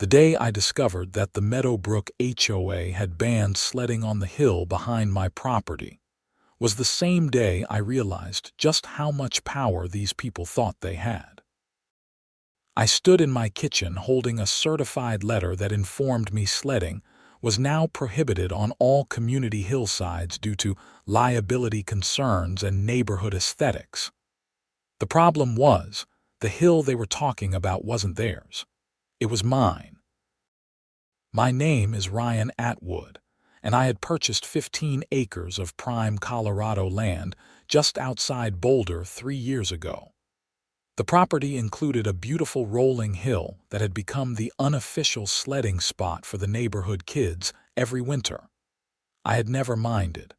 The day I discovered that the Meadowbrook HOA had banned sledding on the hill behind my property was the same day I realized just how much power these people thought they had. I stood in my kitchen holding a certified letter that informed me sledding was now prohibited on all community hillsides due to liability concerns and neighborhood aesthetics. The problem was, the hill they were talking about wasn't theirs. It was mine. My name is Ryan Atwood, and I had purchased 15 acres of prime Colorado land just outside Boulder 3 years ago. The property included a beautiful rolling hill that had become the unofficial sledding spot for the neighborhood kids every winter. I had never minded.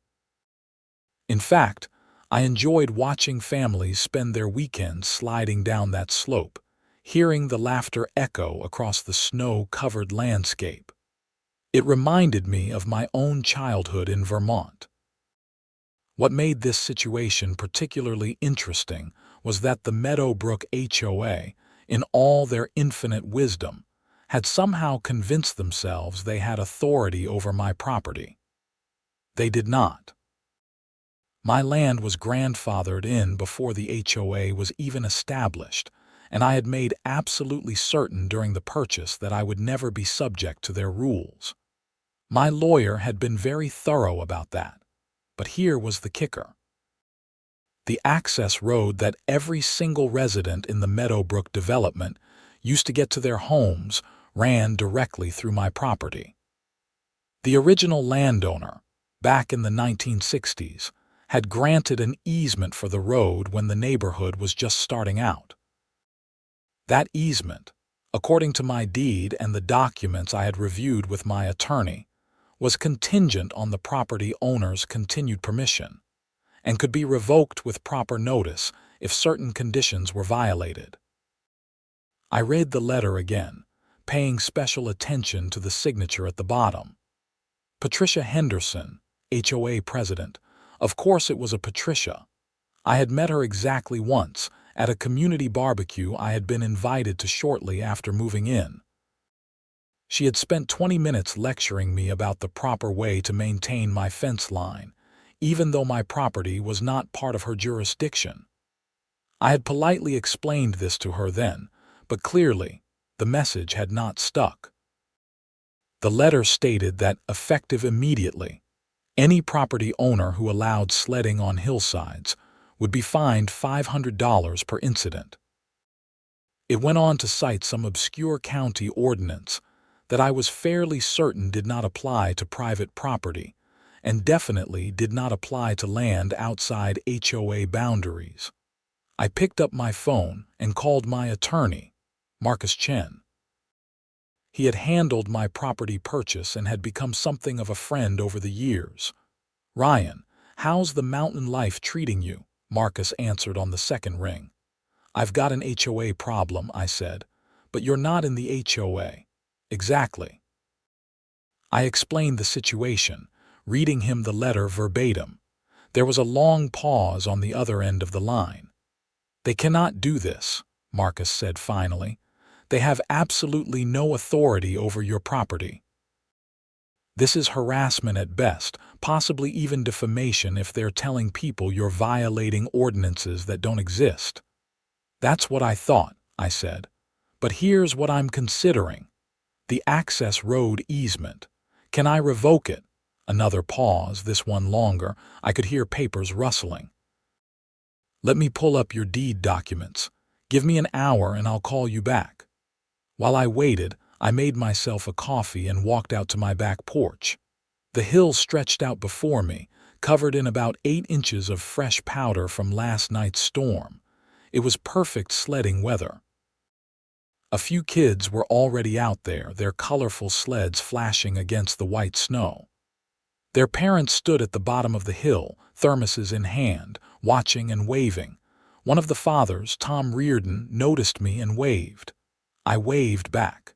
In fact, I enjoyed watching families spend their weekends sliding down that slope, hearing the laughter echo across the snow-covered landscape. It reminded me of my own childhood in Vermont. What made this situation particularly interesting was that the Meadowbrook HOA, in all their infinite wisdom, had somehow convinced themselves they had authority over my property. They did not. My land was grandfathered in before the HOA was even established, and I had made absolutely certain during the purchase that I would never be subject to their rules. My lawyer had been very thorough about that, but here was the kicker. The access road that every single resident in the Meadowbrook development used to get to their homes ran directly through my property. The original landowner, back in the 1960s, had granted an easement for the road when the neighborhood was just starting out. That easement, according to my deed and the documents I had reviewed with my attorney, was contingent on the property owner's continued permission, and could be revoked with proper notice if certain conditions were violated. I read the letter again, paying special attention to the signature at the bottom. Patricia Henderson, HOA president. Of course it was a Patricia. I had met her exactly once, at a community barbecue I had been invited to shortly after moving in. She had spent 20 minutes lecturing me about the proper way to maintain my fence line, even though my property was not part of her jurisdiction. I had politely explained this to her then, but clearly, the message had not stuck. The letter stated that, effective immediately, any property owner who allowed sledding on hillsides would be fined $500 per incident. It went on to cite some obscure county ordinance that I was fairly certain did not apply to private property, and definitely did not apply to land outside HOA boundaries. I picked up my phone and called my attorney, Marcus Chen. He had handled my property purchase and had become something of a friend over the years. "Ryan, how's the mountain life treating you?" Marcus answered on the second ring. "I've got an HOA problem," I said. "But you're not in the HOA." "Exactly." I explained the situation, reading him the letter verbatim. There was a long pause on the other end of the line. "They cannot do this," Marcus said finally. "They have absolutely no authority over your property. This is harassment at best, possibly even defamation if they're telling people you're violating ordinances that don't exist." "That's what I thought," I said. "But here's what I'm considering. The access road easement. Can I revoke it?" Another pause, this one longer. I could hear papers rustling. "Let me pull up your deed documents. Give me an hour and I'll call you back." While I waited, I made myself a coffee and walked out to my back porch. The hill stretched out before me, covered in about 8 inches of fresh powder from last night's storm. It was perfect sledding weather. A few kids were already out there, their colorful sleds flashing against the white snow. Their parents stood at the bottom of the hill, thermoses in hand, watching and waving. One of the fathers, Tom Reardon, noticed me and waved. I waved back.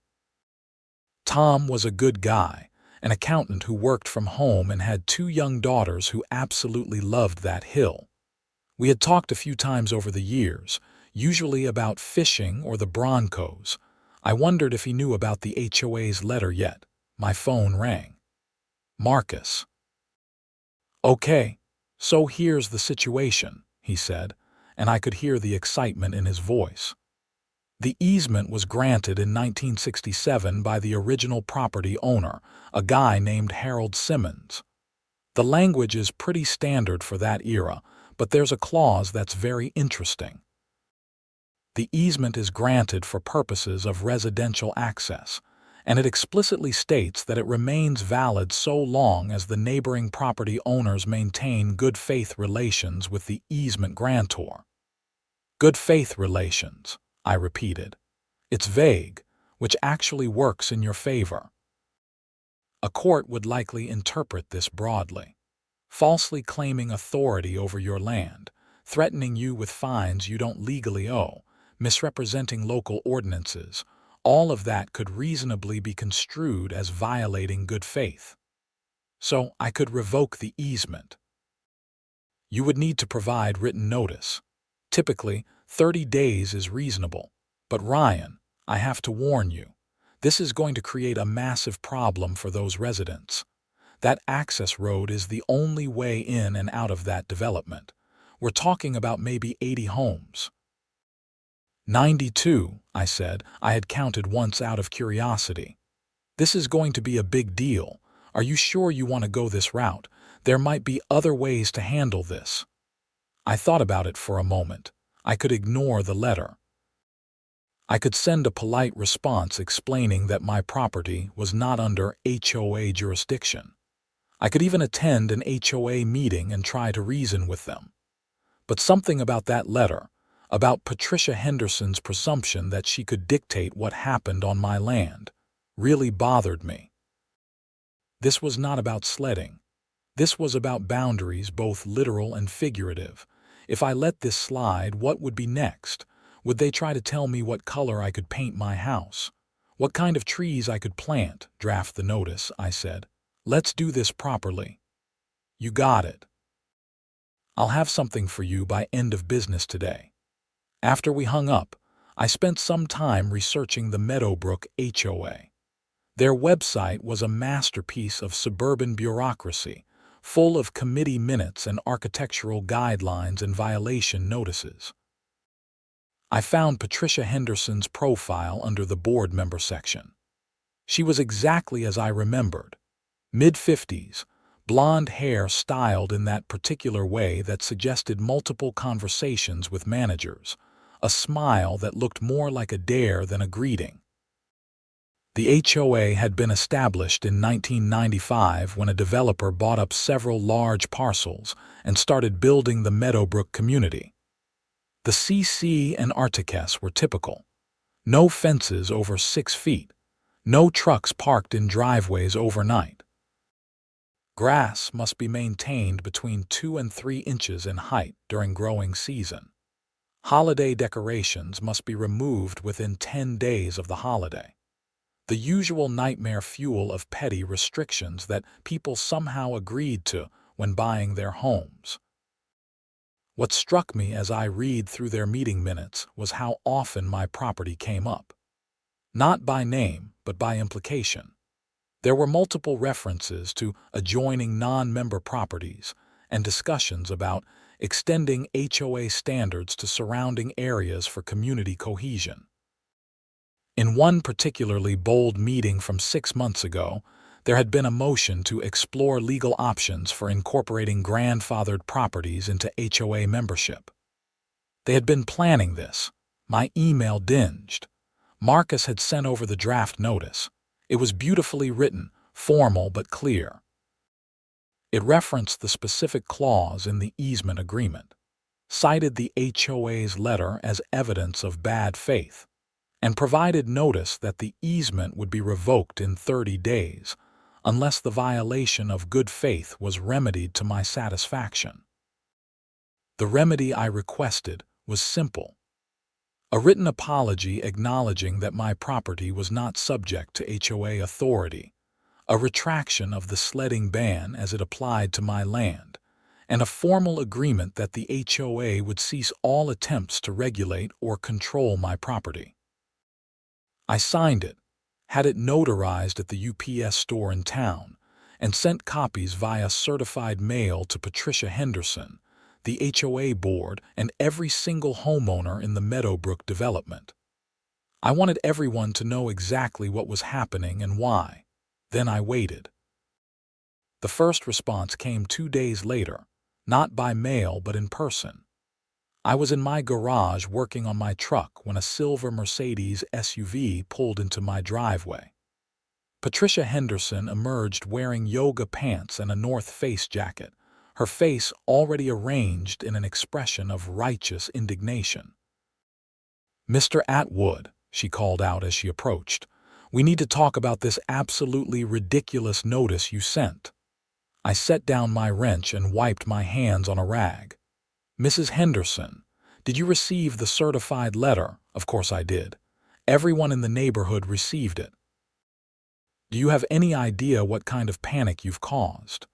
Tom was a good guy, an accountant who worked from home and had 2 young daughters who absolutely loved that hill. We had talked a few times over the years, usually about fishing or the Broncos. I wondered if he knew about the HOA's letter yet. My phone rang. Marcus. "Okay, so here's the situation," he said, and I could hear the excitement in his voice. The easement was granted in 1967 by the original property owner, a guy named Harold Simmons. The language is pretty standard for that era, but there's a clause that's very interesting. The easement is granted for purposes of residential access, and it explicitly states that it remains valid so long as the neighboring property owners maintain good faith relations with the easement grantor. Good faith relations, I repeated. It's vague, which actually works in your favor. A court would likely interpret this broadly. Falsely claiming authority over your land, threatening you with fines you don't legally owe, misrepresenting local ordinances, all of that could reasonably be construed as violating good faith. So I could revoke the easement. You would need to provide written notice. Typically, 30 days is reasonable. But Ryan, I have to warn you, this is going to create a massive problem for those residents. That access road is the only way in and out of that development. We're talking about maybe 80 homes. 92, I said. I had counted once out of curiosity. This is going to be a big deal. Are you sure you want to go this route? There might be other ways to handle this. I thought about it for a moment. I could ignore the letter. I could send a polite response explaining that my property was not under HOA jurisdiction. I could even attend an HOA meeting and try to reason with them. But something about that letter, about Patricia Henderson's presumption that she could dictate what happened on my land, really bothered me. This was not about sledding. This was about boundaries, both literal and figurative. If I let this slide, what would be next? Would they try to tell me what color I could paint my house? What kind of trees I could plant? Draft the notice, I said. Let's do this properly. You got it. I'll have something for you by end of business today. After we hung up, I spent some time researching the Meadowbrook HOA. Their website was a masterpiece of suburban bureaucracy, full of committee minutes and architectural guidelines and violation notices. I found Patricia Henderson's profile under the board member section. She was exactly as I remembered. Mid-50s, blonde hair styled in that particular way that suggested multiple conversations with managers, a smile that looked more like a dare than a greeting. The HOA had been established in 1995 when a developer bought up several large parcels and started building the Meadowbrook community. The CC and Articus were typical. No fences over 6 feet. No trucks parked in driveways overnight. Grass must be maintained between 2 and 3 inches in height during growing season. Holiday decorations must be removed within 10 days of the holiday. The usual nightmare fuel of petty restrictions that people somehow agreed to when buying their homes. What struck me as I read through their meeting minutes was how often my property came up. Not by name, but by implication. There were multiple references to adjoining non-member properties and discussions about extending HOA standards to surrounding areas for community cohesion. In one particularly bold meeting from 6 months ago, there had been a motion to explore legal options for incorporating grandfathered properties into HOA membership. They had been planning this. My email dinged. Marcus had sent over the draft notice. It was beautifully written, formal but clear. It referenced the specific clause in the easement agreement, cited the HOA's letter as evidence of bad faith, and provided notice that the easement would be revoked in 30 days unless the violation of good faith was remedied to my satisfaction. The remedy I requested was simple. A written apology acknowledging that my property was not subject to HOA authority, a retraction of the sledding ban as it applied to my land, and a formal agreement that the HOA would cease all attempts to regulate or control my property. I signed it, had it notarized at the UPS store in town, and sent copies via certified mail to Patricia Henderson, the HOA board, and every single homeowner in the Meadowbrook development. I wanted everyone to know exactly what was happening and why. Then I waited. The first response came 2 days later, not by mail but in person. I was in my garage working on my truck when a silver Mercedes SUV pulled into my driveway. Patricia Henderson emerged wearing yoga pants and a North Face jacket, her face already arranged in an expression of righteous indignation. "Mr. Atwood," she called out as she approached, "we need to talk about this absolutely ridiculous notice you sent." I set down my wrench and wiped my hands on a rag. "Mrs. Henderson, did you receive the certified letter?" "Of course I did. Everyone in the neighborhood received it." "Do you have any idea what kind of panic you've caused?"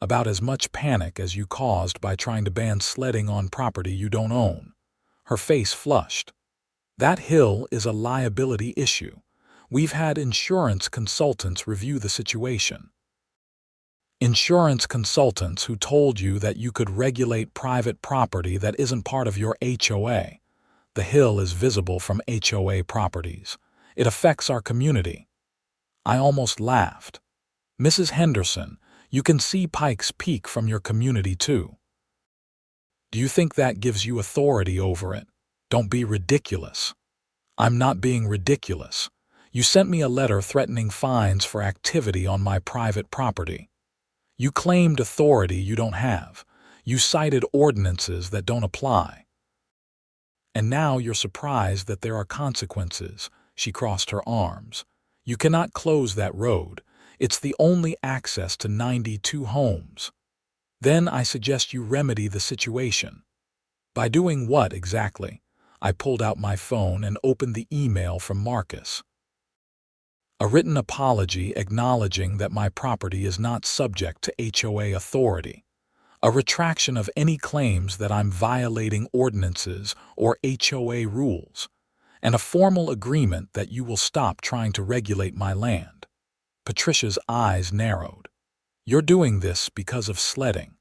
"About as much panic as you caused by trying to ban sledding on property you don't own." Her face flushed. "That hill is a liability issue. We've had insurance consultants review the situation." "Insurance consultants who told you that you could regulate private property that isn't part of your HOA. The hill is visible from HOA properties. It affects our community." I almost laughed. "Mrs. Henderson, you can see Pikes Peak from your community too. Do you think that gives you authority over it? Don't be ridiculous." "I'm not being ridiculous. You sent me a letter threatening fines for activity on my private property. You claimed authority you don't have. You cited ordinances that don't apply. And now you're surprised that there are consequences." She crossed her arms. "You cannot close that road. It's the only access to 92 homes. Then I suggest you remedy the situation." "By doing what exactly?" I pulled out my phone and opened the email from Marcus. "A written apology acknowledging that my property is not subject to HOA authority. A retraction of any claims that I'm violating ordinances or HOA rules. And a formal agreement that you will stop trying to regulate my land." Patricia's eyes narrowed. "You're doing this because of sledding.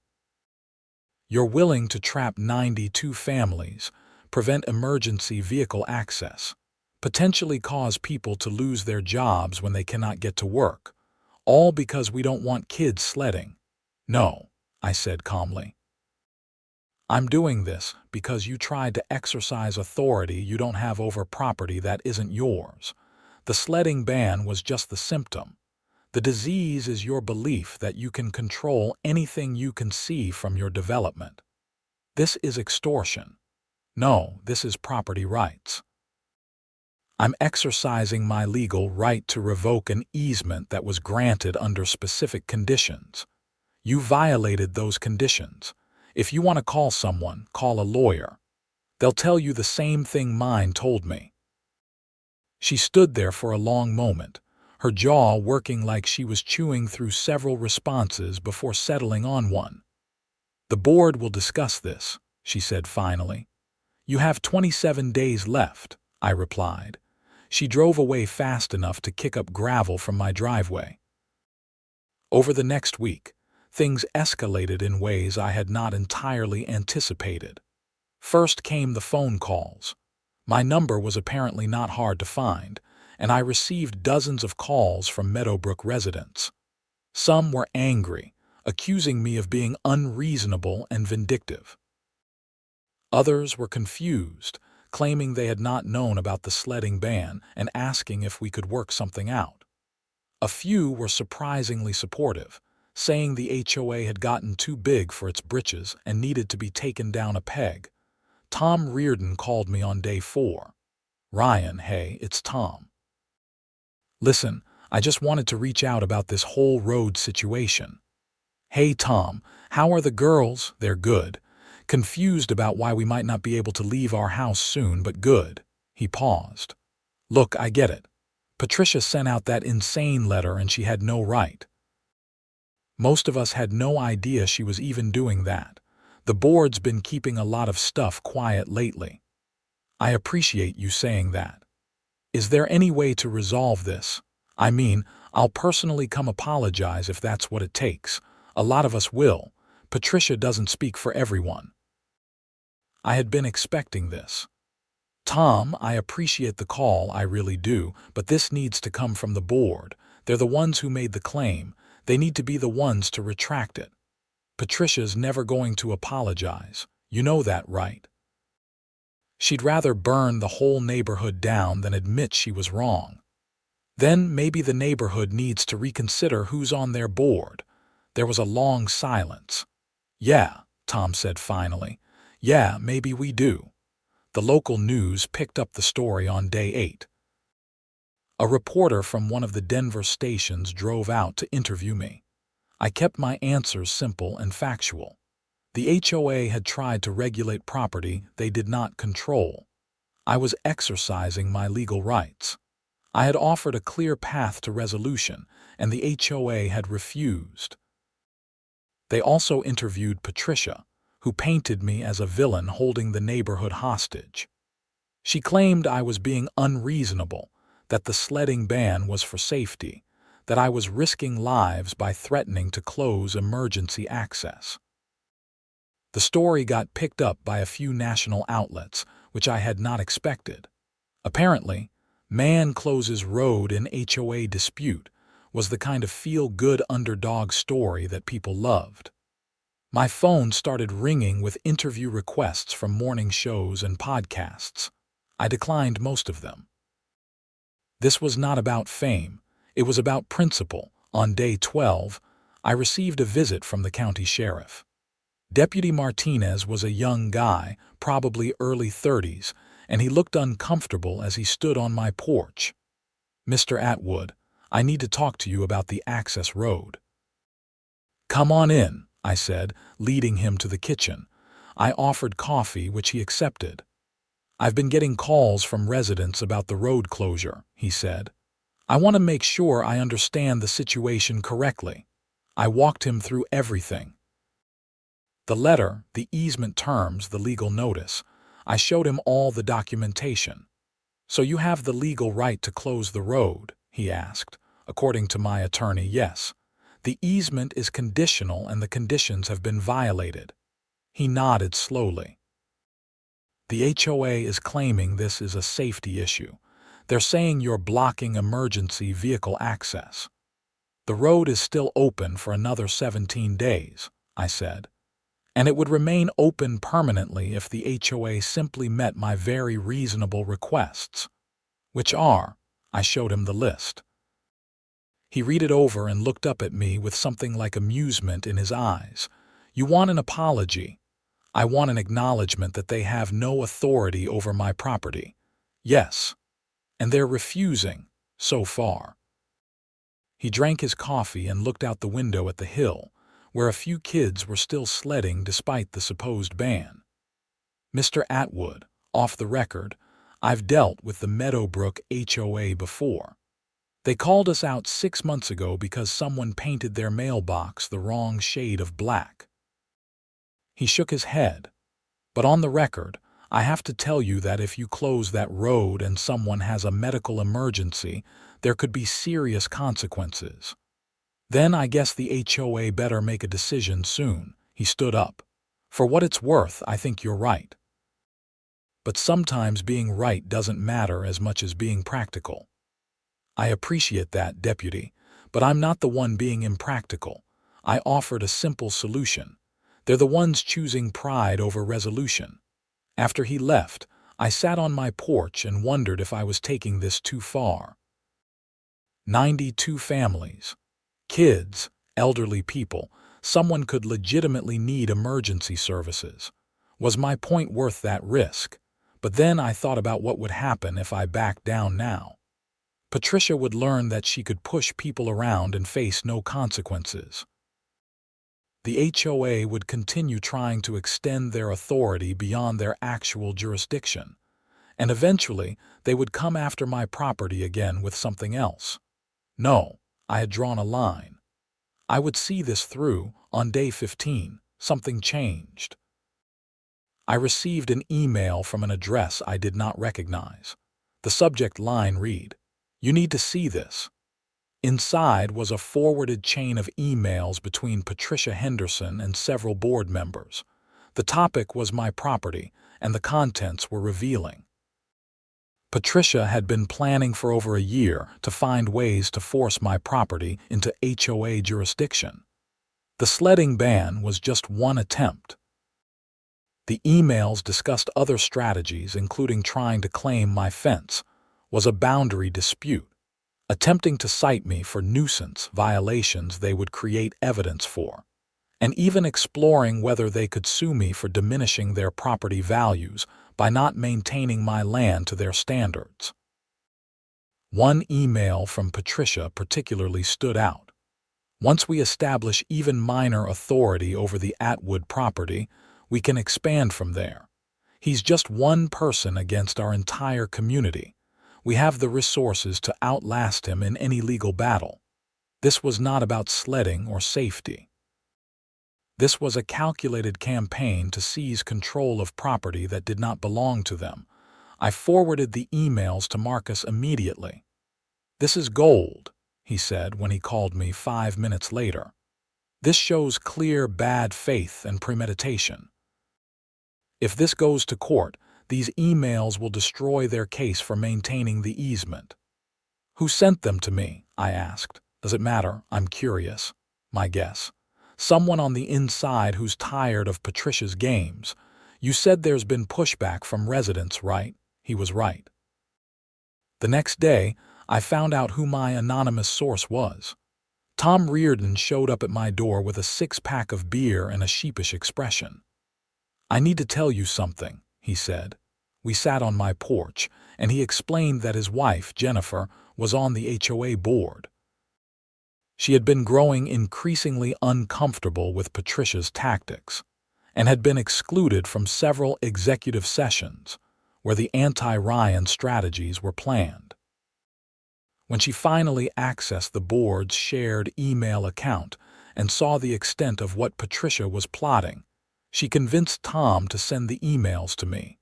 You're willing to trap 92 families, prevent emergency vehicle access, potentially cause people to lose their jobs when they cannot get to work, all because we don't want kids sledding." "No," I said calmly. "I'm doing this because you tried to exercise authority you don't have over property that isn't yours. The sledding ban was just the symptom. The disease is your belief that you can control anything you can see from your development. This is extortion. No, this is property rights. I'm exercising my legal right to revoke an easement that was granted under specific conditions. You violated those conditions. If you want to call someone, call a lawyer. They'll tell you the same thing mine told me." She stood there for a long moment, her jaw working like she was chewing through several responses before settling on one. "The board will discuss this," she said finally. "You have 27 days left," I replied. She drove away fast enough to kick up gravel from my driveway. Over the next week, things escalated in ways I had not entirely anticipated. First came the phone calls. My number was apparently not hard to find, and I received dozens of calls from Meadowbrook residents. Some were angry, accusing me of being unreasonable and vindictive. Others were confused, claiming they had not known about the sledding ban and asking if we could work something out. A few were surprisingly supportive, saying the HOA had gotten too big for its britches and needed to be taken down a peg. Tom Reardon called me on day 4. "Ryan, hey, it's Tom. Listen, I just wanted to reach out about this whole road situation." "Hey Tom, how are the girls?" "They're good. Confused about why we might not be able to leave our house soon, but good." He paused. "Look, I get it. Patricia sent out that insane letter and she had no right. Most of us had no idea she was even doing that. The board's been keeping a lot of stuff quiet lately. I appreciate you saying that." Is there any way to resolve this? I mean, I'll personally come apologize if that's what it takes. A lot of us will. Patricia doesn't speak for everyone. I had been expecting this. Tom, I appreciate the call, I really do, but this needs to come from the board. They're the ones who made the claim. They need to be the ones to retract it. Patricia's never going to apologize. You know that, right? She'd rather burn the whole neighborhood down than admit she was wrong. Then maybe the neighborhood needs to reconsider who's on their board. There was a long silence. Yeah, Tom said finally. Yeah, maybe we do. The local news picked up the story on day 8. A reporter from one of the Denver stations drove out to interview me. I kept my answers simple and factual. The HOA had tried to regulate property they did not control. I was exercising my legal rights. I had offered a clear path to resolution, and the HOA had refused. They also interviewed Patricia, who painted me as a villain holding the neighborhood hostage. She claimed I was being unreasonable, that the sledding ban was for safety, that I was risking lives by threatening to close emergency access. The story got picked up by a few national outlets, which I had not expected. Apparently, man closes road in HOA dispute was the kind of feel-good underdog story that people loved. My phone started ringing with interview requests from morning shows and podcasts. I declined most of them. This was not about fame. It was about principle. On day 12, I received a visit from the county sheriff. Deputy Martinez was a young guy, probably early 30s, and he looked uncomfortable as he stood on my porch. "Mr. Atwood, I need to talk to you about the access road." "Come on in," I said, leading him to the kitchen. I offered coffee, which he accepted. "I've been getting calls from residents about the road closure," he said. "I want to make sure I understand the situation correctly." I walked him through everything. The letter, the easement terms, the legal notice. I showed him all the documentation. "So you have the legal right to close the road?" he asked. "According to my attorney, yes. The easement is conditional and the conditions have been violated." He nodded slowly. "The HOA is claiming this is a safety issue. They're saying you're blocking emergency vehicle access." "The road is still open for another 17 days, I said. "And it would remain open permanently if the HOA simply met my very reasonable requests." "Which are?" I showed him the list. He read it over and looked up at me with something like amusement in his eyes. "You want an apology. I want an acknowledgement that they have no authority over my property." "Yes. And they're refusing, so far." He drank his coffee and looked out the window at the hill, where a few kids were still sledding despite the supposed ban. "Mr. Atwood, off the record, I've dealt with the Meadowbrook HOA before. They called us out 6 months ago because someone painted their mailbox the wrong shade of black." He shook his head. "But on the record, I have to tell you that if you close that road and someone has a medical emergency, there could be serious consequences. Then I guess the HOA better make a decision soon." He stood up. "For what it's worth, I think you're right. But sometimes being right doesn't matter as much as being practical." "I appreciate that, Deputy, but I'm not the one being impractical. I offered a simple solution. They're the ones choosing pride over resolution." After he left, I sat on my porch and wondered if I was taking this too far. 92 families. Kids, elderly people, someone could legitimately need emergency services. Was my point worth that risk? But then I thought about what would happen if I backed down now. Patricia would learn that she could push people around and face no consequences. The HOA would continue trying to extend their authority beyond their actual jurisdiction, and eventually they would come after my property again with something else. No, I had drawn a line. I would see this through. On day 15, something changed. I received an email from an address I did not recognize. The subject line read, "You need to see this." Inside was a forwarded chain of emails between Patricia Henderson and several board members. The topic was my property, and the contents were revealing. Patricia had been planning for over a year to find ways to force my property into HOA jurisdiction. The sledding ban was just one attempt. The emails discussed other strategies, including trying to claim my fence was a boundary dispute, attempting to cite me for nuisance violations they would create evidence for, and even exploring whether they could sue me for diminishing their property values by not maintaining my land to their standards. One email from Patricia particularly stood out. "Once we establish even minor authority over the Atwood property, we can expand from there. He's just one person against our entire community. We have the resources to outlast him in any legal battle." This was not about sledding or safety. This was a calculated campaign to seize control of property that did not belong to them. I forwarded the emails to Marcus immediately. "This is gold," he said when he called me 5 minutes later. "This shows clear bad faith and premeditation. If this goes to court, these emails will destroy their case for maintaining the easement." "Who sent them to me?" I asked. "Does it matter? I'm curious." "My guess. Someone on the inside who's tired of Patricia's games. You said there's been pushback from residents, right?" He was right. The next day, I found out who my anonymous source was. Tom Reardon showed up at my door with a 6-pack of beer and a sheepish expression. "I need to tell you something," he said. We sat on my porch, and he explained that his wife, Jennifer, was on the HOA board. She had been growing increasingly uncomfortable with Patricia's tactics, and had been excluded from several executive sessions where the anti-Ryan strategies were planned. When she finally accessed the board's shared email account and saw the extent of what Patricia was plotting, she convinced Tom to send the emails to me.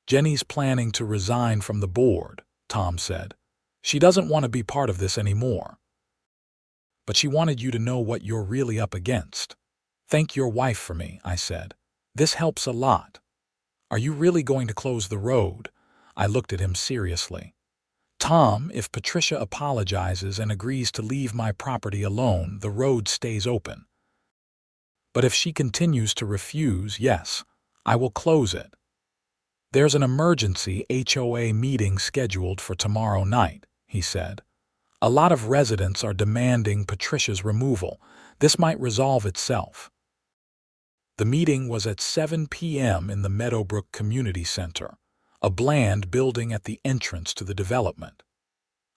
"Jenny's planning to resign from the board," Tom said. "She doesn't want to be part of this anymore. But she wanted you to know what you're really up against." "Thank your wife for me," I said. "This helps a lot." "Are you really going to close the road?" I looked at him seriously. "Tom, if Patricia apologizes and agrees to leave my property alone, the road stays open. But if she continues to refuse, yes, I will close it." "There's an emergency HOA meeting scheduled for tomorrow night," he said. "A lot of residents are demanding Patricia's removal. This might resolve itself." The meeting was at 7 p.m. in the Meadowbrook Community Center, a bland building at the entrance to the development.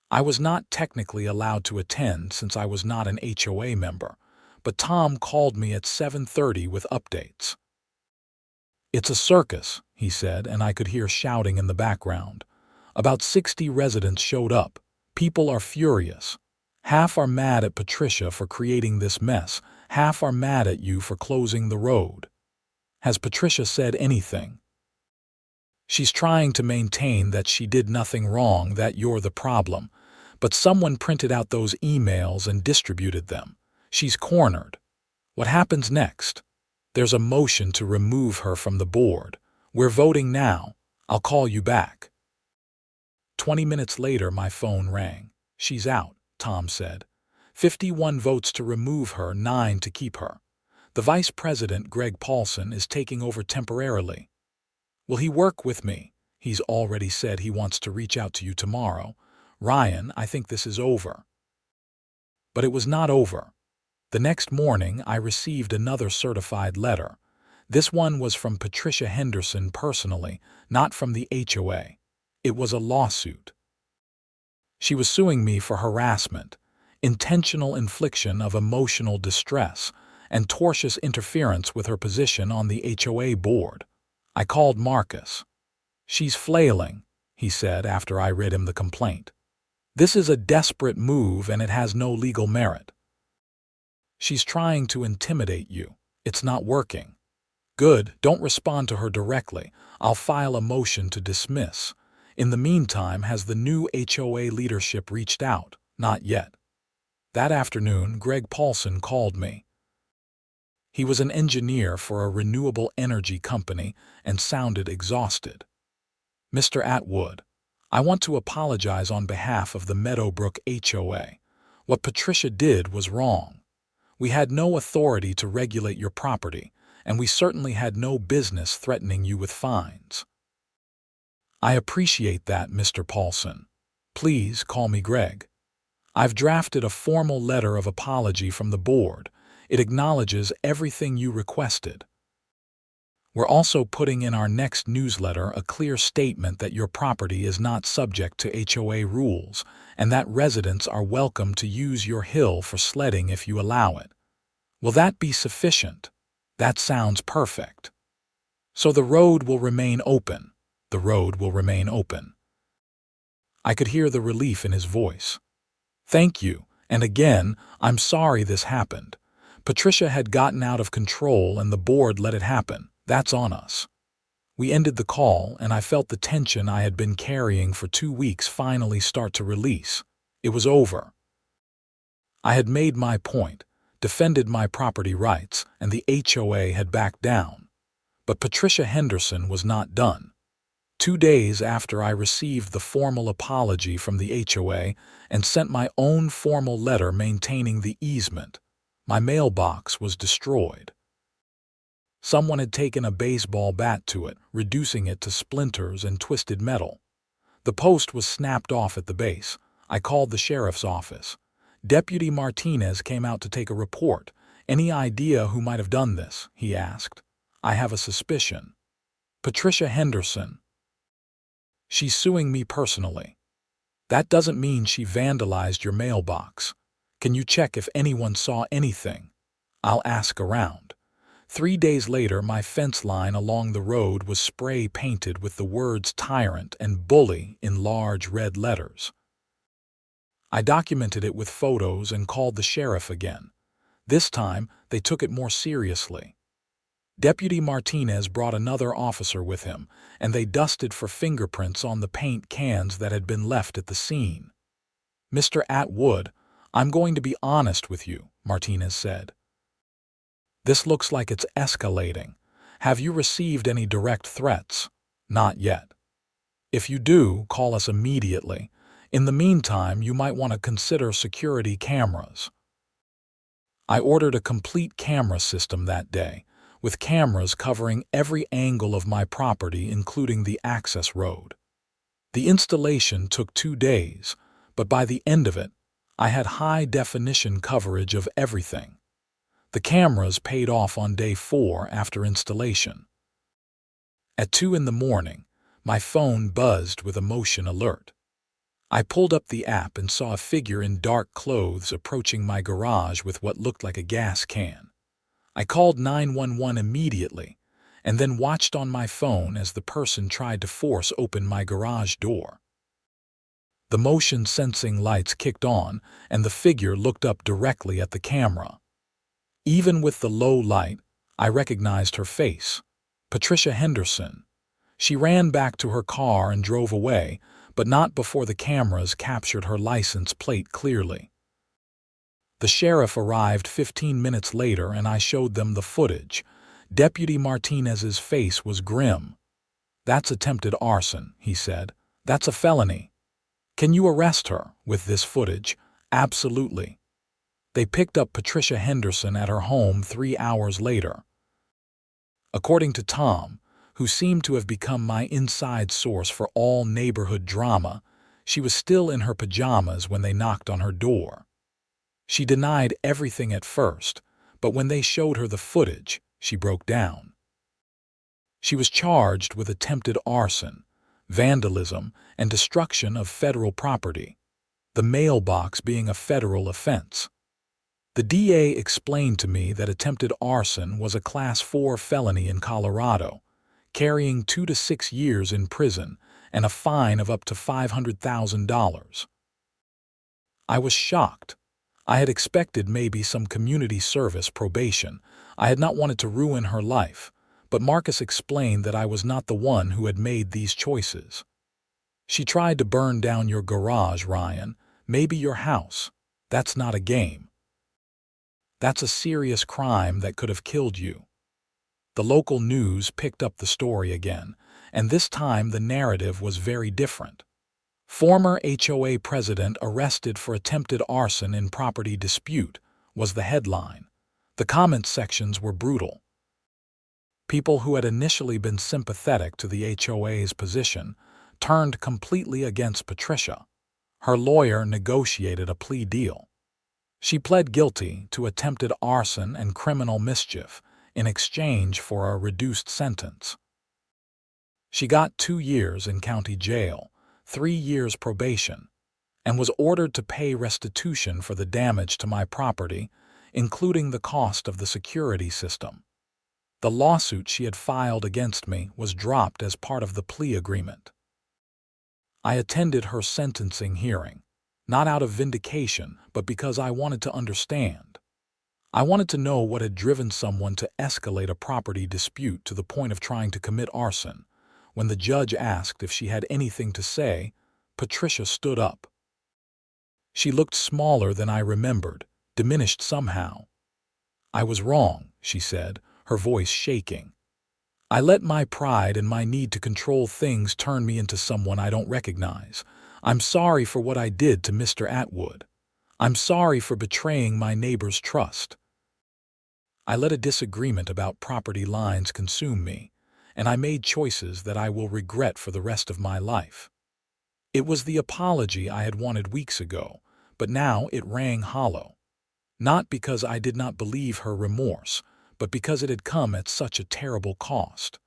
I was not technically allowed to attend since I was not an HOA member, but Tom called me at 7:30 with updates. "It's a circus," he said, and I could hear shouting in the background. "About 60 residents showed up. People are furious. Half are mad at Patricia for creating this mess, half are mad at you for closing the road." "Has Patricia said anything?" "She's trying to maintain that she did nothing wrong, that you're the problem. But someone printed out those emails and distributed them. She's cornered." "What happens next?" "There's a motion to remove her from the board. We're voting now. I'll call you back." 20 minutes later, my phone rang. "She's out," Tom said. 51 votes to remove her, 9 to keep her. "The vice president, Greg Paulson, is taking over temporarily." "Will he work with me?" "He's already said he wants to reach out to you tomorrow." "Ryan, I think this is over." But it was not over. The next morning, I received another certified letter. This one was from Patricia Henderson personally, not from the HOA. It was a lawsuit. She was suing me for harassment, intentional infliction of emotional distress, and tortious interference with her position on the HOA board. I called Marcus. "She's flailing," he said after I read him the complaint. "This is a desperate move and it has no legal merit. She's trying to intimidate you. It's not working." "Good, don't respond to her directly. I'll file a motion to dismiss. In the meantime, has the new HOA leadership reached out? Not yet. That afternoon, Greg Paulson called me. He was an engineer for a renewable energy company and sounded exhausted. Mr. Atwood, I want to apologize on behalf of the Meadowbrook HOA. What Patricia did was wrong. We had no authority to regulate your property, and we certainly had no business threatening you with fines. I appreciate that, Mr. Paulson. Please call me Greg. I've drafted a formal letter of apology from the board. It acknowledges everything you requested. We're also putting in our next newsletter a clear statement that your property is not subject to HOA rules and that residents are welcome to use your hill for sledding if you allow it. Will that be sufficient? That sounds perfect. So the road will remain open. The road will remain open. I could hear the relief in his voice. Thank you, and again, I'm sorry this happened. Patricia had gotten out of control and the board let it happen. That's on us. We ended the call, and I felt the tension I had been carrying for 2 weeks finally start to release. It was over. I had made my point, defended my property rights, and the HOA had backed down. But Patricia Henderson was not done. 2 days after I received the formal apology from the HOA and sent my own formal letter maintaining the easement, my mailbox was destroyed. Someone had taken a baseball bat to it, reducing it to splinters and twisted metal. The post was snapped off at the base. I called the sheriff's office. Deputy Martinez came out to take a report. Any idea who might have done this? He asked. I have a suspicion. Patricia Henderson. She's suing me personally. That doesn't mean she vandalized your mailbox. Can you check if anyone saw anything? I'll ask around. 3 days later, my fence line along the road was spray painted with the words tyrant and bully in large red letters. I documented it with photos and called the sheriff again. This time, they took it more seriously. Deputy Martinez brought another officer with him, and they dusted for fingerprints on the paint cans that had been left at the scene. Mr. Atwood, I'm going to be honest with you, Martinez said. This looks like it's escalating. Have you received any direct threats? Not yet. If you do, call us immediately. In the meantime, you might want to consider security cameras. I ordered a complete camera system that day, with cameras covering every angle of my property, including the access road. The installation took 2 days, but by the end of it, I had high-definition coverage of everything. The cameras paid off on day 4 after installation. At 2 in the morning, my phone buzzed with a motion alert. I pulled up the app and saw a figure in dark clothes approaching my garage with what looked like a gas can. I called 911 immediately, and then watched on my phone as the person tried to force open my garage door. The motion-sensing lights kicked on, and the figure looked up directly at the camera. Even with the low light, I recognized her face. Patricia Henderson. She ran back to her car and drove away, but not before the cameras captured her license plate clearly. The sheriff arrived 15 minutes later and I showed them the footage. Deputy Martinez's face was grim. That's attempted arson, he said. That's a felony. Can you arrest her with this footage? Absolutely. They picked up Patricia Henderson at her home 3 hours later. According to Tom, who seemed to have become my inside source for all neighborhood drama, she was still in her pajamas when they knocked on her door. She denied everything at first, but when they showed her the footage, she broke down. She was charged with attempted arson, vandalism, and destruction of federal property, the mailbox being a federal offense. The DA explained to me that attempted arson was a Class 4 felony in Colorado, carrying 2 to 6 years in prison and a fine of up to $500,000. I was shocked. I had expected maybe some community service probation. I had not wanted to ruin her life, but Marcus explained that I was not the one who had made these choices. She tried to burn down your garage, Ryan. Maybe your house. That's not a game. That's a serious crime that could have killed you. The local news picked up the story again, and this time the narrative was very different. Former HOA president arrested for attempted arson in property dispute was the headline. The comment sections were brutal. People who had initially been sympathetic to the HOA's position turned completely against Patricia. Her lawyer negotiated a plea deal. She pled guilty to attempted arson and criminal mischief in exchange for a reduced sentence. She got 2 years in county jail, 3 years probation, and was ordered to pay restitution for the damage to my property, including the cost of the security system. The lawsuit she had filed against me was dropped as part of the plea agreement. I attended her sentencing hearing, not out of vindication, but because I wanted to understand. I wanted to know what had driven someone to escalate a property dispute to the point of trying to commit arson. When the judge asked if she had anything to say, Patricia stood up. She looked smaller than I remembered, diminished somehow. "I was wrong," she said, her voice shaking. "I let my pride and my need to control things turn me into someone I don't recognize. I'm sorry for what I did to Mr. Atwood. I'm sorry for betraying my neighbor's trust. I let a disagreement about property lines consume me, and I made choices that I will regret for the rest of my life." It was the apology I had wanted weeks ago, but now it rang hollow. Not because I did not believe her remorse, but because it had come at such a terrible cost.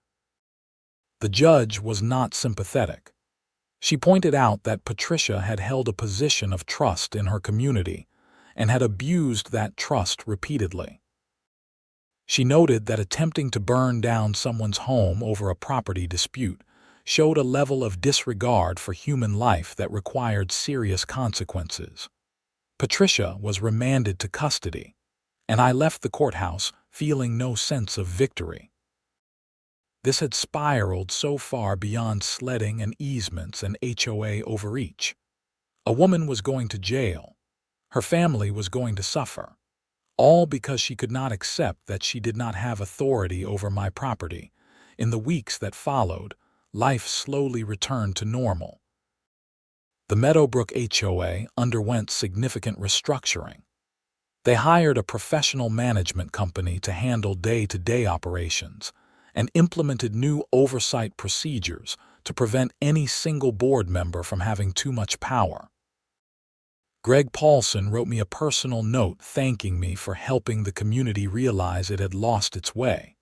The judge was not sympathetic. She pointed out that Patricia had held a position of trust in her community and had abused that trust repeatedly. She noted that attempting to burn down someone's home over a property dispute showed a level of disregard for human life that required serious consequences. Patricia was remanded to custody, and I left the courthouse feeling no sense of victory. This had spiraled so far beyond sledding and easements and HOA overreach. A woman was going to jail. Her family was going to suffer, all because she could not accept that she did not have authority over my property. In the weeks that followed, life slowly returned to normal. The Meadowbrook HOA underwent significant restructuring. They hired a professional management company to handle day-to-day operations and implemented new oversight procedures to prevent any single board member from having too much power. Greg Paulson wrote me a personal note thanking me for helping the community realize it had lost its way.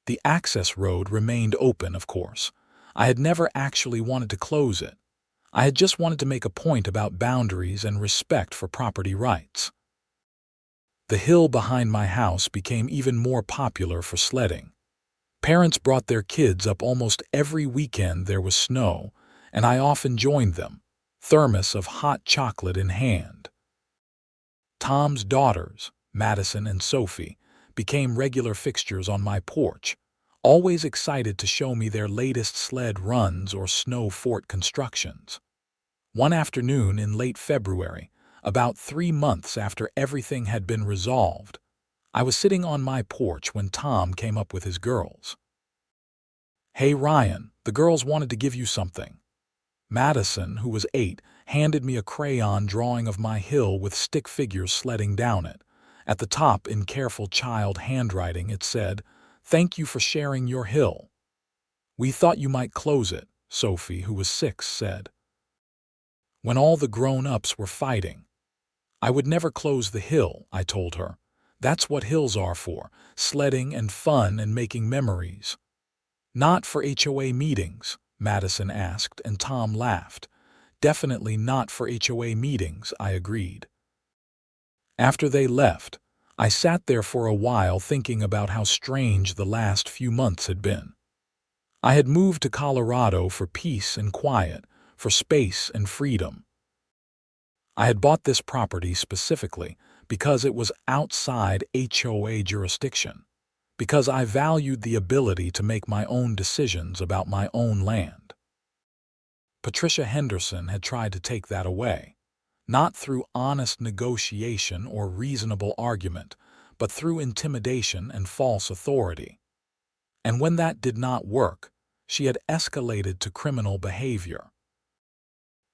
The access road remained open, of course. I had never actually wanted to close it. I had just wanted to make a point about boundaries and respect for property rights. The hill behind my house became even more popular for sledding. Parents brought their kids up almost every weekend there was snow, and I often joined them, thermos of hot chocolate in hand. Tom's daughters, Madison and Sophie, became regular fixtures on my porch, always excited to show me their latest sled runs or snow fort constructions. One afternoon in late February, about 3 months after everything had been resolved, I was sitting on my porch when Tom came up with his girls. "Hey Ryan, the girls wanted to give you something." Madison, who was 8, handed me a crayon drawing of my hill with stick figures sledding down it. At the top, in careful child handwriting, it said, "Thank you for sharing your hill." "We thought you might close it," Sophie, who was 6, said. "When all the grown-ups were fighting." "I would never close the hill," I told her. "That's what hills are for, sledding and fun and making memories." "Not for HOA meetings?" Madison asked, and Tom laughed. "Definitely not for HOA meetings," I agreed. After they left, I sat there for a while thinking about how strange the last few months had been. I had moved to Colorado for peace and quiet, for space and freedom. I had bought this property specifically because it was outside HOA jurisdiction, because I valued the ability to make my own decisions about my own land. Patricia Henderson had tried to take that away, not through honest negotiation or reasonable argument, but through intimidation and false authority. And when that did not work, she had escalated to criminal behavior.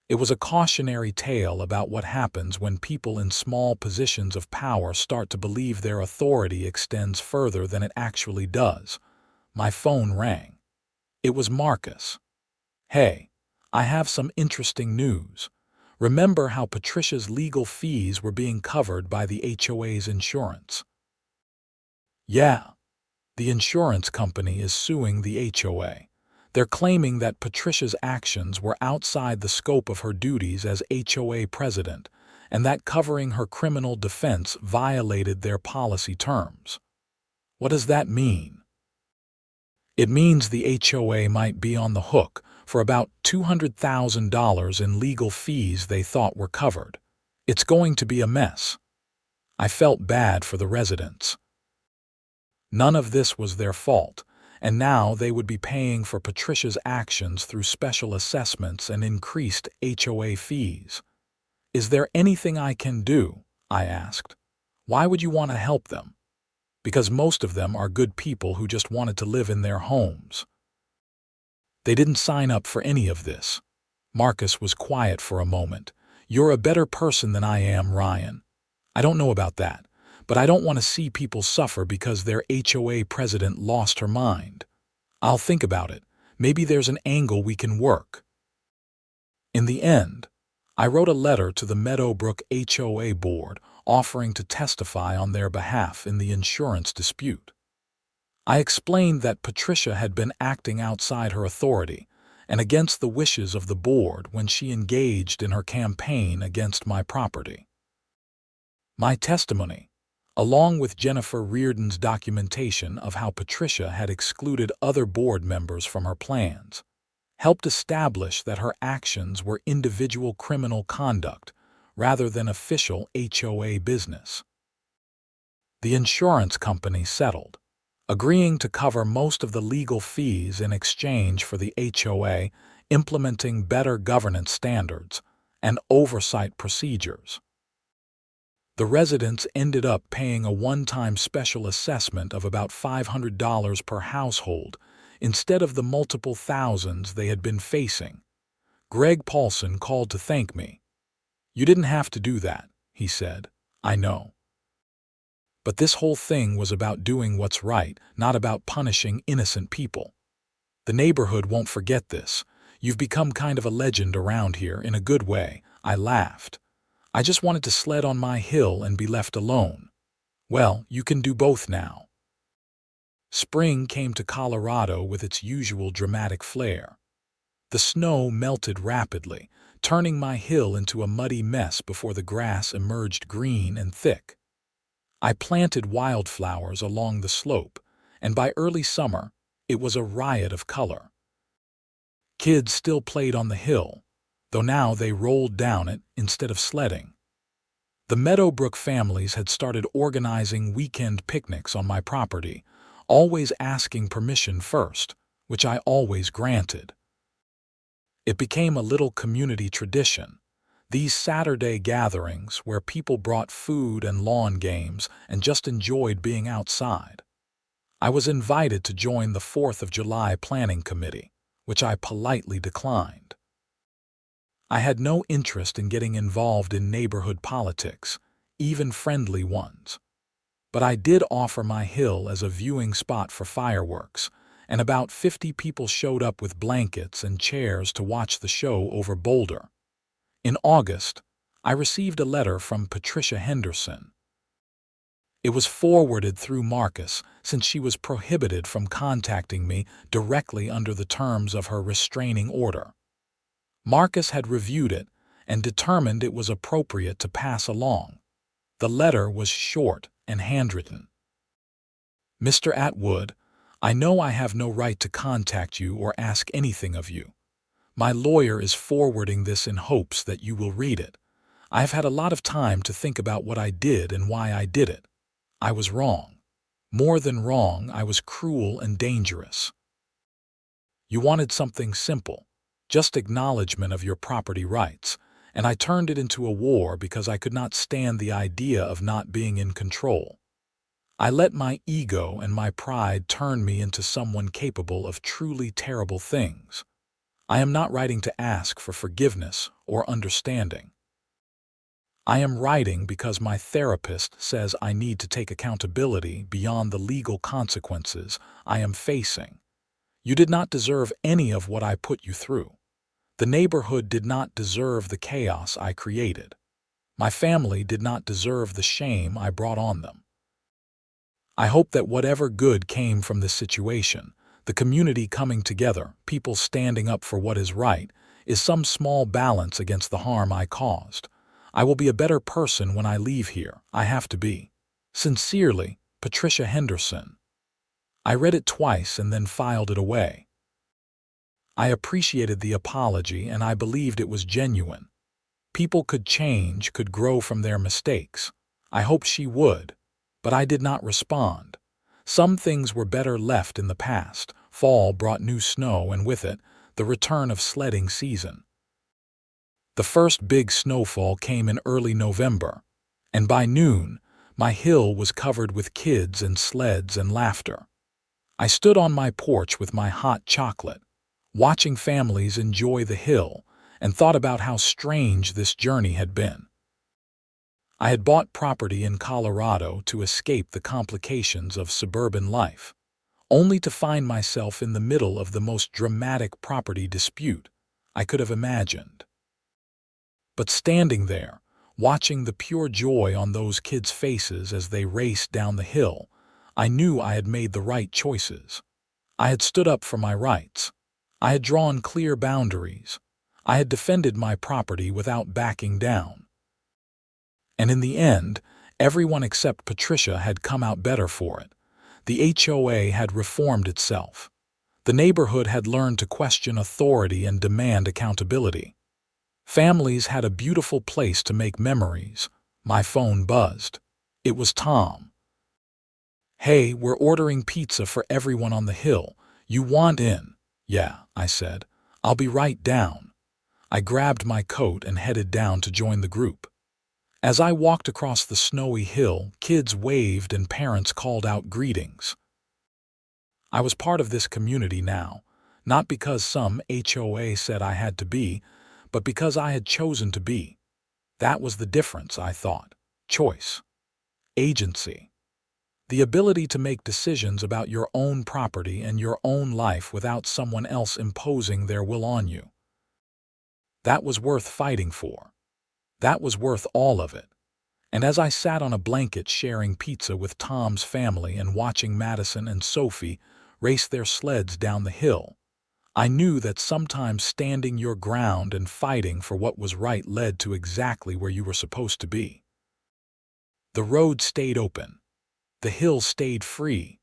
It was a cautionary tale about what happens when people in small positions of power start to believe their authority extends further than it actually does. My phone rang. It was Marcus. "Hey, I have some interesting news. Remember how Patricia's legal fees were being covered by the HOA's insurance?" "Yeah, the insurance company is suing the HOA. They're claiming that Patricia's actions were outside the scope of her duties as HOA president, and that covering her criminal defense violated their policy terms." "What does that mean?" "It means the HOA might be on the hook for about $200,000 in legal fees they thought were covered. It's going to be a mess." I felt bad for the residents. None of this was their fault, and now they would be paying for Patricia's actions through special assessments and increased HOA fees. "Is there anything I can do?" I asked. "Why would you want to help them?" "Because most of them are good people who just wanted to live in their homes. They didn't sign up for any of this." Marcus was quiet for a moment. "You're a better person than I am, Ryan. I don't know about that, but I don't want to see people suffer because their HOA president lost her mind. I'll think about it. Maybe there's an angle we can work." In the end, I wrote a letter to the Meadowbrook HOA board offering to testify on their behalf in the insurance dispute. I explained that Patricia had been acting outside her authority and against the wishes of the board when she engaged in her campaign against my property. My testimony, along with Jennifer Reardon's documentation of how Patricia had excluded other board members from her plans, helped establish that her actions were individual criminal conduct rather than official HOA business. The insurance company settled, agreeing to cover most of the legal fees in exchange for the HOA implementing better governance standards and oversight procedures. The residents ended up paying a one-time special assessment of about $500 per household instead of the multiple thousands they had been facing. Greg Paulson called to thank me. "You didn't have to do that," he said. "I know. But this whole thing was about doing what's right, not about punishing innocent people. The neighborhood won't forget this. You've become kind of a legend around here in a good way." I laughed. "I just wanted to sled on my hill and be left alone." "Well, you can do both now." Spring came to Colorado with its usual dramatic flair. The snow melted rapidly, turning my hill into a muddy mess before the grass emerged green and thick. I planted wildflowers along the slope, and by early summer, it was a riot of color. Kids still played on the hill, though now they rolled down it instead of sledding. The Meadowbrook families had started organizing weekend picnics on my property, always asking permission first, which I always granted. It became a little community tradition. These Saturday gatherings where people brought food and lawn games and just enjoyed being outside. I was invited to join the 4th of July planning committee, which I politely declined. I had no interest in getting involved in neighborhood politics, even friendly ones. But I did offer my hill as a viewing spot for fireworks, and about 50 people showed up with blankets and chairs to watch the show over Boulder. In August, I received a letter from Patricia Henderson. It was forwarded through Marcus since she was prohibited from contacting me directly under the terms of her restraining order. Marcus had reviewed it and determined it was appropriate to pass along. The letter was short and handwritten. "Mr. Atwood, I know I have no right to contact you or ask anything of you. My lawyer is forwarding this in hopes that you will read it. I have had a lot of time to think about what I did and why I did it. I was wrong. More than wrong, I was cruel and dangerous. You wanted something simple, just acknowledgement of your property rights, and I turned it into a war because I could not stand the idea of not being in control. I let my ego and my pride turn me into someone capable of truly terrible things. I am not writing to ask for forgiveness or understanding. I am writing because my therapist says I need to take accountability beyond the legal consequences I am facing. You did not deserve any of what I put you through. The neighborhood did not deserve the chaos I created. My family did not deserve the shame I brought on them. I hope that whatever good came from this situation, the community coming together, people standing up for what is right, is some small balance against the harm I caused. I will be a better person when I leave here. I have to be. Sincerely, Patricia Henderson. I read it twice and then filed it away. I appreciated the apology and I believed it was genuine. People could change, could grow from their mistakes. I hoped she would. But I did not respond. Some things were better left in the past. Fall brought new snow and with it, the return of sledding season. The first big snowfall came in early November, and by noon, my hill was covered with kids and sleds and laughter. I stood on my porch with my hot chocolate, watching families enjoy the hill, and thought about how strange this journey had been. I had bought property in Colorado to escape the complications of suburban life, only to find myself in the middle of the most dramatic property dispute I could have imagined. But standing there, watching the pure joy on those kids' faces as they raced down the hill, I knew I had made the right choices. I had stood up for my rights. I had drawn clear boundaries. I had defended my property without backing down. And in the end, everyone except Patricia had come out better for it. The HOA had reformed itself. The neighborhood had learned to question authority and demand accountability. Families had a beautiful place to make memories. My phone buzzed. It was Tom. "Hey, we're ordering pizza for everyone on the hill. You want in?" "Yeah," I said. "I'll be right down." I grabbed my coat and headed down to join the group. As I walked across the snowy hill, kids waved and parents called out greetings. I was part of this community now, not because some HOA said I had to be, but because I had chosen to be. That was the difference, I thought. Choice. Agency. The ability to make decisions about your own property and your own life without someone else imposing their will on you. That was worth fighting for. That was worth all of it. And as I sat on a blanket sharing pizza with Tom's family and watching Madison and Sophie race their sleds down the hill, I knew that sometimes standing your ground and fighting for what was right led to exactly where you were supposed to be. The road stayed open. The hill stayed free.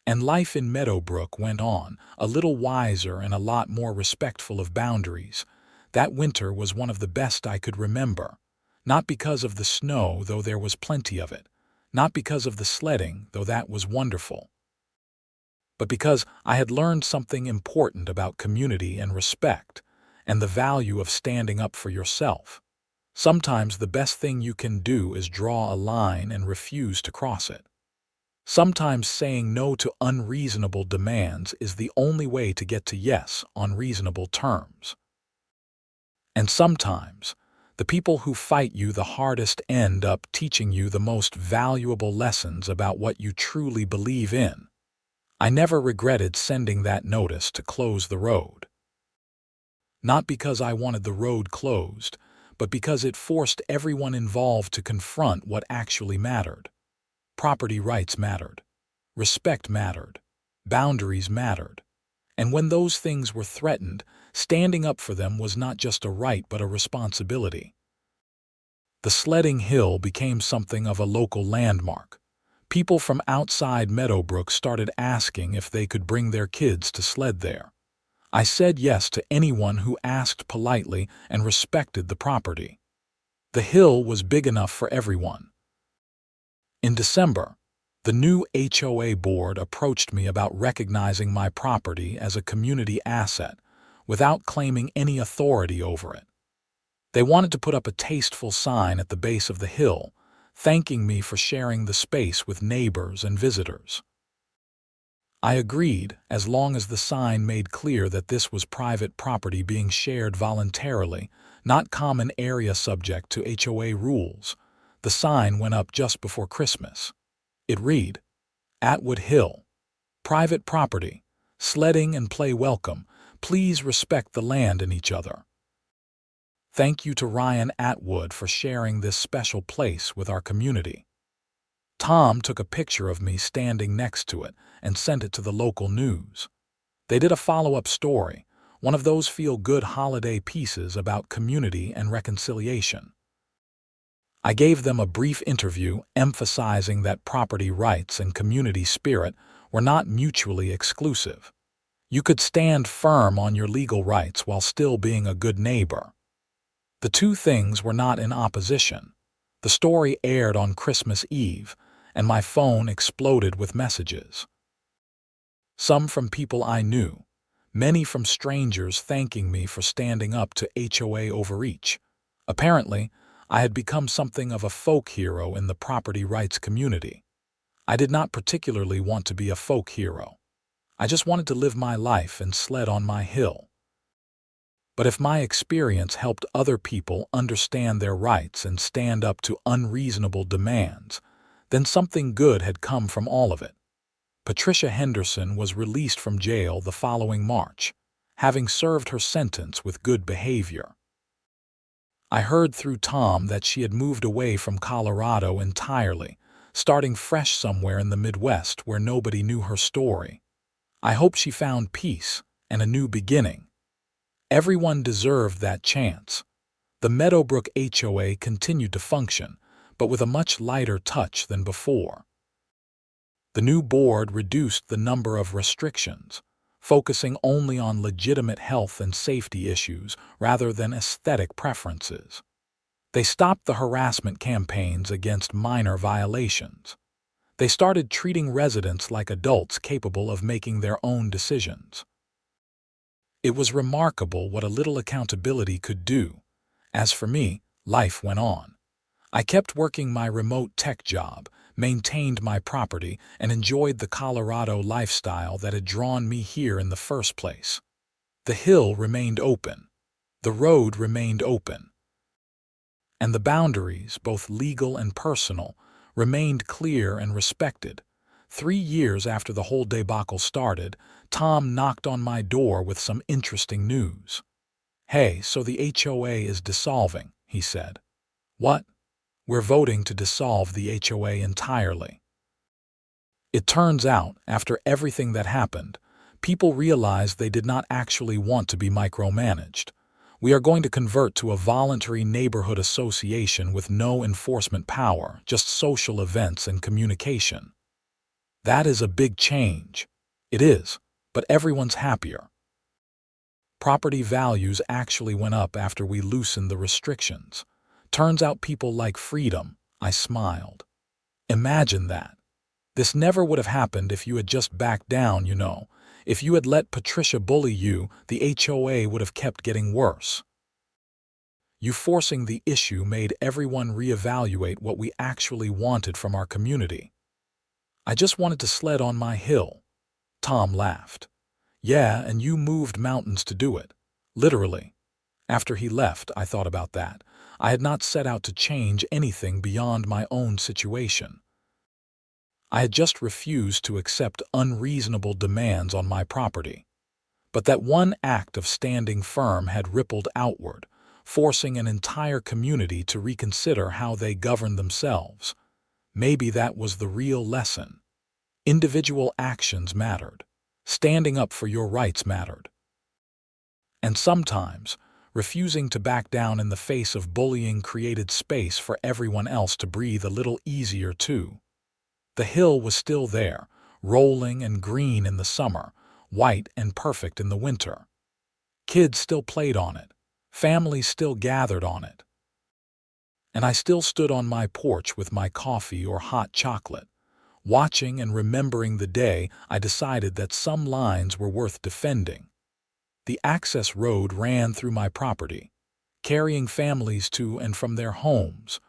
And life in Meadowbrook went on, a little wiser and a lot more respectful of boundaries. That winter was one of the best I could remember. Not because of the snow, though there was plenty of it. Not because of the sledding, though that was wonderful. But because I had learned something important about community and respect, and the value of standing up for yourself. Sometimes the best thing you can do is draw a line and refuse to cross it. Sometimes saying no to unreasonable demands is the only way to get to yes on reasonable terms. And sometimes, the people who fight you the hardest end up teaching you the most valuable lessons about what you truly believe in. I never regretted sending that notice to close the road. Not because I wanted the road closed, but because it forced everyone involved to confront what actually mattered. Property rights mattered. Respect mattered. Boundaries mattered. And when those things were threatened, standing up for them was not just a right but a responsibility. The Sledding Hill became something of a local landmark. People from outside Meadowbrook started asking if they could bring their kids to sled there. I said yes to anyone who asked politely and respected the property. The hill was big enough for everyone. In December, the new HOA board approached me about recognizing my property as a community asset, without claiming any authority over it. They wanted to put up a tasteful sign at the base of the hill, thanking me for sharing the space with neighbors and visitors. I agreed, as long as the sign made clear that this was private property being shared voluntarily, not common area subject to HOA rules. The sign went up just before Christmas. It read, Atwood Hill, private property, sledding and play welcome. Please respect the land and each other. Thank you to Ryan Atwood for sharing this special place with our community. Tom took a picture of me standing next to it and sent it to the local news. They did a follow-up story, one of those feel-good holiday pieces about community and reconciliation. I gave them a brief interview emphasizing that property rights and community spirit were not mutually exclusive. You could stand firm on your legal rights while still being a good neighbor. The two things were not in opposition. The story aired on Christmas Eve, and my phone exploded with messages. Some from people I knew, many from strangers thanking me for standing up to HOA overreach. Apparently, I had become something of a folk hero in the property rights community. I did not particularly want to be a folk hero. I just wanted to live my life and sled on my hill. But if my experience helped other people understand their rights and stand up to unreasonable demands, then something good had come from all of it. Patricia Henderson was released from jail the following March, having served her sentence with good behavior. I heard through Tom that she had moved away from Colorado entirely, starting fresh somewhere in the Midwest where nobody knew her story. I hope she found peace and a new beginning. Everyone deserved that chance. The Meadowbrook HOA continued to function, but with a much lighter touch than before. The new board reduced the number of restrictions, focusing only on legitimate health and safety issues rather than aesthetic preferences. They stopped the harassment campaigns against minor violations. They started treating residents like adults capable of making their own decisions. It was remarkable what a little accountability could do. As for me, life went on. I kept working my remote tech job, maintained my property, and enjoyed the Colorado lifestyle that had drawn me here in the first place. The hill remained open. The road remained open. And the boundaries, both legal and personal, remained clear and respected. 3 years after the whole debacle started, Tom knocked on my door with some interesting news. "Hey, so the HOA is dissolving," he said. "What?" "We're voting to dissolve the HOA entirely." It turns out, after everything that happened, people realized they did not actually want to be micromanaged. We are going to convert to a voluntary neighborhood association with no enforcement power, just social events and communication. That is a big change. It is, but everyone's happier. Property values actually went up after we loosened the restrictions. Turns out people like freedom. I smiled. Imagine that. This never would have happened if you had just backed down, you know. If you had let Patricia bully you, the HOA would have kept getting worse. You forcing the issue made everyone reevaluate what we actually wanted from our community. I just wanted to sled on my hill. Tom laughed. Yeah, and you moved mountains to do it. Literally. After he left, I thought about that. I had not set out to change anything beyond my own situation. I had just refused to accept unreasonable demands on my property. But that one act of standing firm had rippled outward, forcing an entire community to reconsider how they governed themselves. Maybe that was the real lesson. Individual actions mattered. Standing up for your rights mattered. And sometimes, refusing to back down in the face of bullying created space for everyone else to breathe a little easier too. The hill was still there, rolling and green in the summer, white and perfect in the winter. Kids still played on it. Families still gathered on it. And I still stood on my porch with my coffee or hot chocolate, watching and remembering the day I decided that some lines were worth defending. The access road ran through my property, carrying families to and from their homes,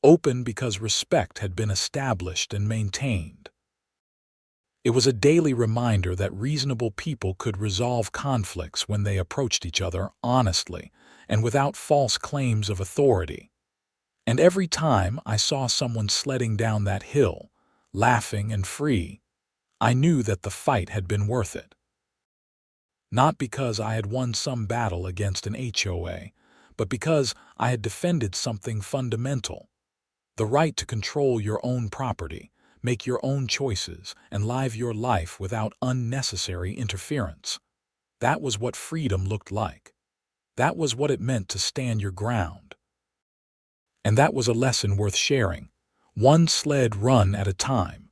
open because respect had been established and maintained. It was a daily reminder that reasonable people could resolve conflicts when they approached each other honestly and without false claims of authority. And every time I saw someone sledding down that hill, laughing and free, I knew that the fight had been worth it. Not because I had won some battle against an HOA, but because I had defended something fundamental: the right to control your own property, make your own choices, and live your life without unnecessary interference. That was what freedom looked like. That was what it meant to stand your ground. And that was a lesson worth sharing, one sled run at a time,